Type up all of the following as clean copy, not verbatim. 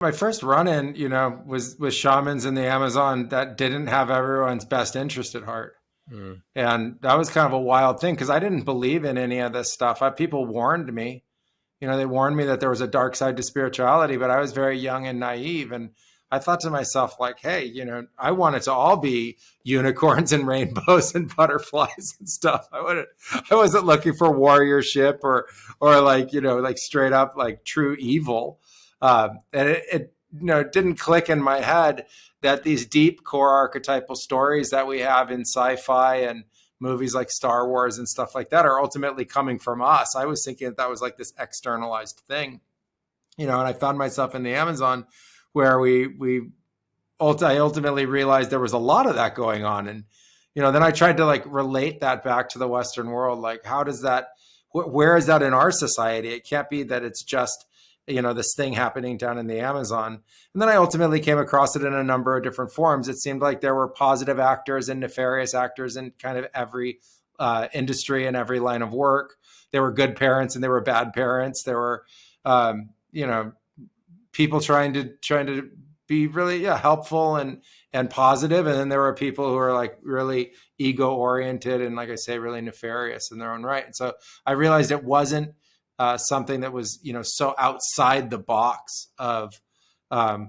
My first run-in, was with shamans in the Amazon that didn't have everyone's best interest at heart. Mm. And that was kind of a wild thing because I didn't believe in any of this stuff. People warned me, they warned me that there was a dark side to spirituality, but I was very young and naive. And I thought to myself, like, hey, I want it to all be unicorns and rainbows and butterflies and stuff. I wasn't looking for warriorship or like, like straight up like true evil. And it didn't click in my head that these deep core archetypal stories that we have in sci-fi and movies like Star Wars and stuff like that are ultimately coming from us. I was thinking that was like this externalized thing, and I found myself in the Amazon where I ultimately realized there was a lot of that going on. And, then I tried to like relate that back to the Western world. Like, how does that, where is that in our society? It can't be that it's just, this thing happening down in the Amazon. And then I ultimately came across it in a number of different forms. It seemed like there were positive actors and nefarious actors in kind of every industry and every line of work. There were good parents and there were bad parents. There were, people trying to be really helpful and positive. And then there were people who are like really ego oriented and, like I say, really nefarious in their own right. And so I realized it wasn't something that was, so outside the box of, the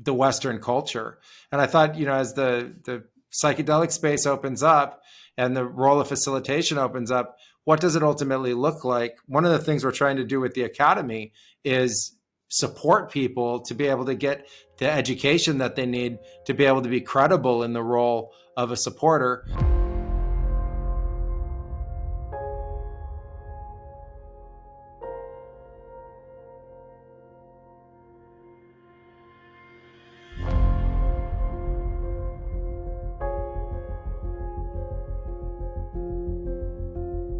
Western culture. And I thought, as the psychedelic space opens up and the role of facilitation opens up, what does it ultimately look like? One of the things we're trying to do with the Academy is support people to be able to get the education that they need to be able to be credible in the role of a supporter.